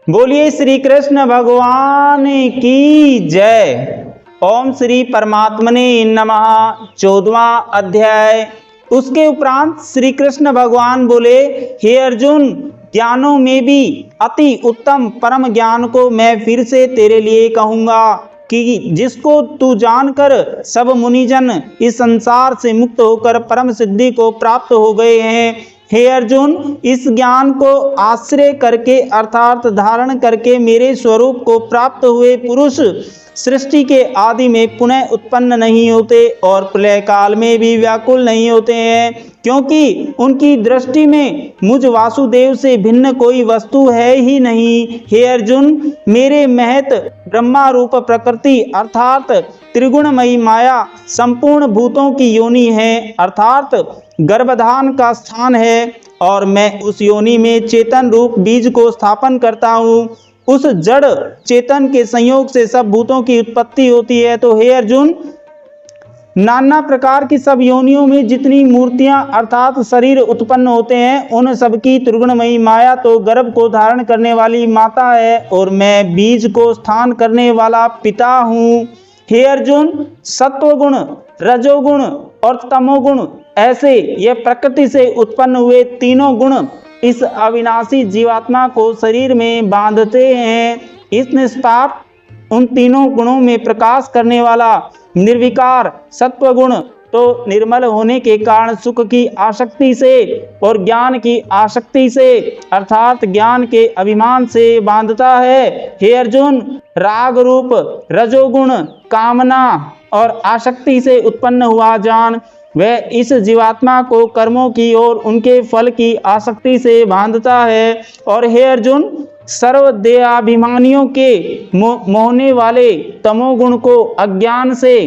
बोलिए श्री कृष्ण भगवान की जय। ओम श्री परमात्मने नमः। 14वां अध्याय। उसके उपरांत श्री कृष्ण भगवान बोले, हे अर्जुन, ज्ञानों में भी अति उत्तम परम ज्ञान को मैं फिर से तेरे लिए कहूंगा कि जिसको तू जानकर सब मुनिजन इस संसार से मुक्त होकर परम सिद्धि को प्राप्त हो गए हैं। हे अर्जुन, इस ज्ञान को आश्रय करके अर्थात धारण करके मेरे स्वरूप को प्राप्त हुए पुरुष सृष्टि के आदि में पुनः उत्पन्न नहीं होते और प्रलय काल में भी व्याकुल नहीं होते हैं, क्योंकि उनकी दृष्टि में मुझ वासुदेव से भिन्न कोई वस्तु है ही नहीं। हे अर्जुन, मेरे महत ब्रह्मा रूप प्रकृति अर्थात त्रिगुणमयी माया संपूर्ण भूतों की योनि है, अर्थात गर्भधान का स्थान है, और मैं उस योनि में चेतन रूप बीज को स्थापन करता हूँ। उस जड़ चेतन के संयोग से सब भूतों की उत्पत्ति होती है। तो हे अर्जुन, नाना प्रकार की सब योनियों में जितनी मूर्तियां अर्थात शरीर उत्पन्न होते हैं, उन सबकी त्रिगुणमयी माया तो गर्भ को धारण करने वाली माता है, और मैं बीज को स्थान करने वाला पिता हूँ। हे अर्जुन, सत्वगुण, रजोगुण और तमोगुण ऐसे ये प्रकृति से उत्पन्न हुए तीनों गुण इस अविनाशी जीवात्मा को शरीर में बांधते हैं। इस निष्पाप उन तीनों गुणों में प्रकाश करने वाला निर्विकार सत्वगुण तो निर्मल होने के कारण सुख की आसक्ति से और ज्ञान की आसक्ति से अर्थात ज्ञान के अभिमान से बांधता है। हे अर्जुन, राग रूप रजोगुण कामना और आसक्ति से उत्पन्न हुआ जान वह इस जीवात्मा को कर्मों की और उनके फल की आसक्ति से बांधता है। और हे अर्जुन, सर्वदेहाभिमानियों के मोहने वाले तमोगुण को अज्ञान से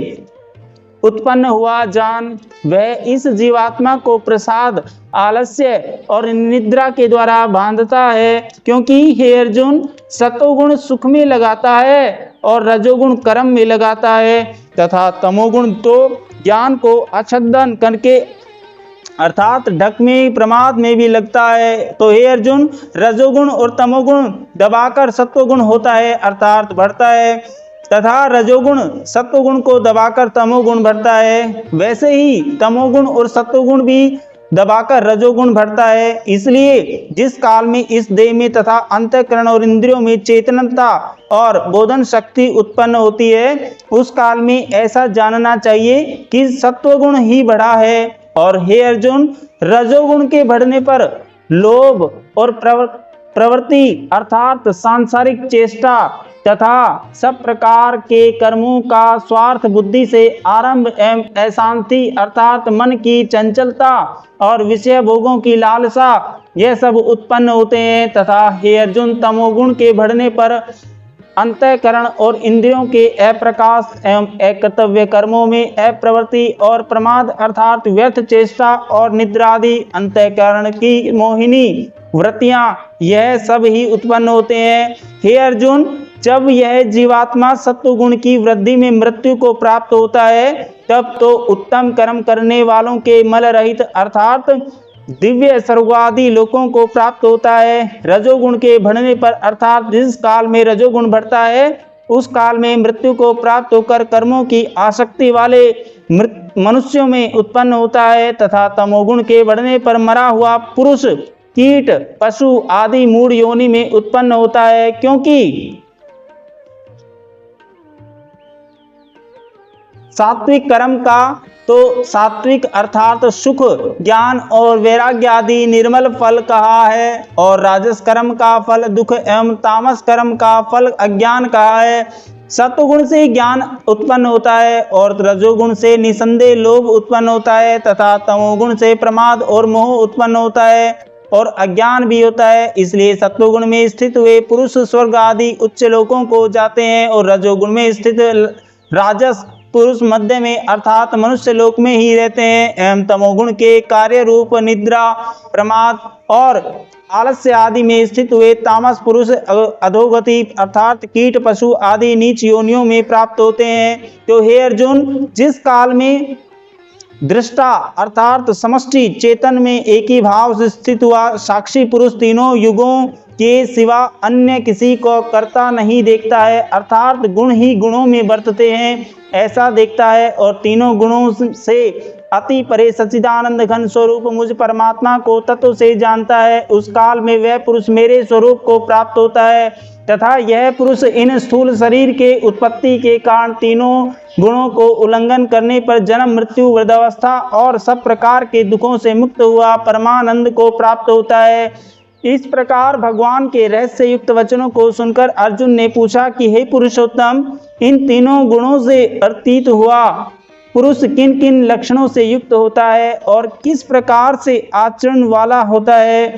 उत्पन्न हुआ जान वह इस जीवात्मा को प्रसाद, आलस्य और निद्रा के द्वारा बांधता है, क्योंकि हे अर्जुन, सतोगुण सुख में लगाता है और रजोगुण कर्म में लगाता है तथा तमोगुण तो ज्ञान को आच्छादन करके अर्थात ढक में प्रमाद में भी लगता है। तो हे अर्जुन, रजोगुण और तमोगुण दबाकर सत्वगुण होता है अर्थात बढ़ता है, तथा रजोगुण सत्वगुण को दबाकर तमोगुण बढ़ता है, वैसे ही तमोगुण और सत्वगुण भी दबाकर रजोगुण बढ़ता है। इसलिए जिस काल में इस देह में तथा अंतःकरण और इंद्रियों में चेतनता और बोधन शक्ति उत्पन्न होती है, उस काल में ऐसा जानना चाहिए कि सत्वगुण ही बढ़ा है। और हे अर्जुन, रजोगुण के बढ़ने पर लोभ और प्रवृत्ति अर्थात सांसारिक चेष्टा तथा सब प्रकार के कर्मों का स्वार्थ बुद्धि से आरंभ एवं अशांति अर्थात मन की चंचलता और विषय भोगों की लालसा यह सब उत्पन्न होते हैं। तथा हे अर्जुन, तमोगुण के बढ़ने पर अंतःकरण और इंद्रियों के अप्रकाश एवं अकर्तव्य कर्मों में अप्रवृत्ति और प्रमाद अर्थात व्यर्थ चेष्टा और निद्रादि अंतःकरण की मोहिनी वृत्तियां यह सब ही उत्पन्न होते हैं। हे अर्जुन, जब यह जीवात्मा सत्वगुण की वृद्धि में मृत्यु को प्राप्त होता है, तब तो उत्तम कर्म करने वालों के मल रहित अर्थात दिव्य स्वर्गादि लोकों को प्राप्त होता है। रजोगुण के बढ़ने पर अर्थात जिस काल में रजोगुण बढ़ता है उस काल में मृत्यु को प्राप्त होकर कर्मों की आसक्ति वाले मनुष्यों में उत्पन्न होता है, तथा तमोगुण के बढ़ने पर मरा हुआ पुरुष कीट पशु आदि मूढ़ योनि में उत्पन्न होता है, क्योंकि सात्विक कर्म का तो सात्विक अर्थात सुख ज्ञान और वैराग्य आदि निर्मल फल कहा है, और राजस कर्म का फल दुख एवं तामस कर्म का फल अज्ञान कहा है। सत्वगुण से ज्ञान उत्पन्न होता है और रजोगुण से निसंदेह लोभ उत्पन्न होता है, तथा तमोगुण से प्रमाद और मोह उत्पन्न होता है और अज्ञान भी होता है। इसलिए सत्वगुण में स्थित हुए पुरुष स्वर्ग आदि उच्च लोकों को जाते हैं, और रजोगुण में स्थित राजस पुरुष मध्य में अर्थात मनुष्य लोक में ही रहते हैं। एवं तमोगुण के कार्य रूप निद्रा प्रमाद और आलस्य आदि में स्थित हुए तामस पुरुष अधोगति अर्थात कीट पशु आदि नीच योनियों में प्राप्त होते हैं। तो हे अर्जुन, जिस काल में दृष्टा अर्थात समष्टि चेतन में एक ही भाव से स्थित हुआ साक्षी पुरुष तीनों युगों के सिवा अन्य किसी को करता नहीं देखता है, अर्थात गुण ही गुणों में बरतते हैं ऐसा देखता है, और तीनों गुणों से अति परे सच्चिदानंद घन स्वरूप मुझ परमात्मा को तत्व से जानता है, उस काल में वह पुरुष मेरे स्वरूप को प्राप्त होता है। तथा यह पुरुष इन स्थूल शरीर के उत्पत्ति के कारण तीनों गुणों को उल्लंघन करने पर जन्म मृत्यु वृद्धावस्था और सब प्रकार के दुखों से मुक्त हुआ परमानंद को प्राप्त होता है। इस प्रकार भगवान के रहस्य युक्त वचनों को सुनकर अर्जुन ने पूछा कि हे पुरुषोत्तम, इन तीनों गुणों से अतीत हुआ पुरुष किन किन लक्षणों से युक्त होता है और किस प्रकार से आचरण वाला होता है,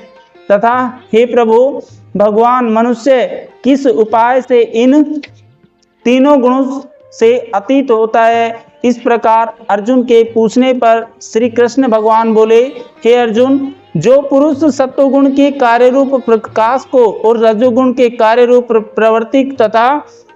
तथा हे प्रभु भगवान मनुष्य किस उपाय से इन तीनों गुणों से अतीत होता है। इस प्रकार अर्जुन के पूछने पर श्री कृष्ण भगवान बोले, हे अर्जुन, जो पुरुष सत्वगुण के कार्य रूप प्रकाश को और रजोगुण के कार्य रूप प्रवृत्ति तथा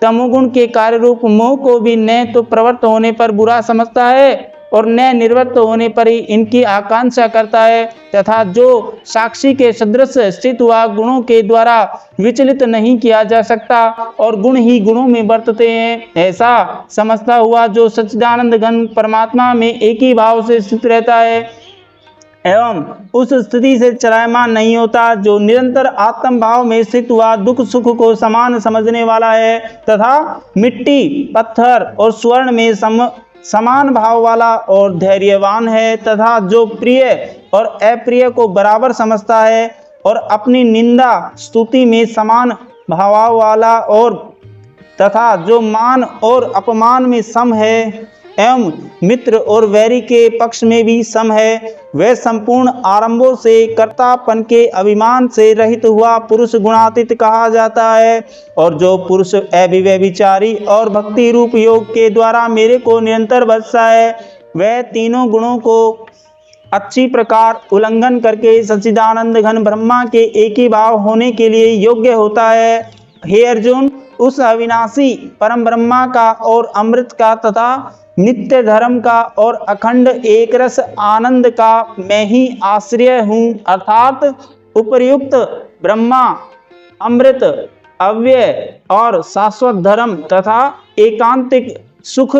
तमोगुण के कार्य रूप मोह को भी न तो प्रवृत्त होने पर बुरा समझता है और न निर्वृत्त होने पर ही इनकी आकांक्षा करता है, तथा जो साक्षी के सदृश स्थित हुआ गुणों के द्वारा विचलित नहीं किया जा सकता और गुण ही गुणों में बरतते हैं, ऐसा समझता हुआ जो सच्चिदानंद घन परमात्मा में एक ही भाव से स्थित रहता है एवं उस स्थिति से चलायमान नहीं होता, जो निरंतर आत्म भाव में स्थित हुआ दुख सुख को समान समझने वाला है, तथा मिट्टी पत्थर और स्वर्ण में समान भाव वाला और धैर्यवान है, तथा जो प्रिय और अप्रिय को बराबर समझता है और अपनी निंदा स्तुति में समान भाव वाला और तथा जो मान और अपमान में सम है एवं मित्र और वैरी के पक्ष में भी सम है, वह संपूर्ण आरंभों से कर्तापन के अभिमान से रहित हुआ पुरुष गुणातीत कहा जाता है। और जो पुरुष अविव्यभिचारी और भक्ति रूप योग के द्वारा मेरे को निरंतर भजता है, वह तीनों गुणों को अच्छी प्रकार उल्लंघन करके सच्चिदानंद घन ब्रह्मा के एक ही भाव होने के लिए योग्य होता है। हे अर्जुन, उस अविनाशी परम ब्रह्मा का और अमृत का तथा नित्य धर्म का और अखंड एक रस आनंद का मैं ही आश्रय हूँ, अर्थात उपर्युक्त ब्रह्मा, अमृत, अव्यय और शाश्वत धर्म तथा एकांतिक सुख,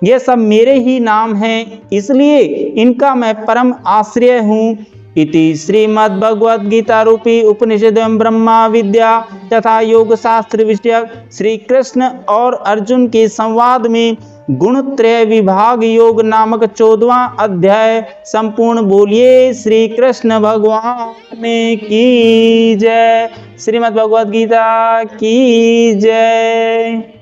ये सब मेरे ही नाम हैं, इसलिए इनका मैं परम आश्रय हूँ। इति श्रीमद् भगवद गीता रूपी उपनिषद ब्रह्मा विद्या तथा योग शास्त्र विषयक श्री कृष्ण और अर्जुन के संवाद में गुणत्रय विभाग योग नामक 14वां अध्याय संपूर्ण। बोलिए श्री कृष्ण भगवान की जय। श्रीमद् भगवद गीता की जय।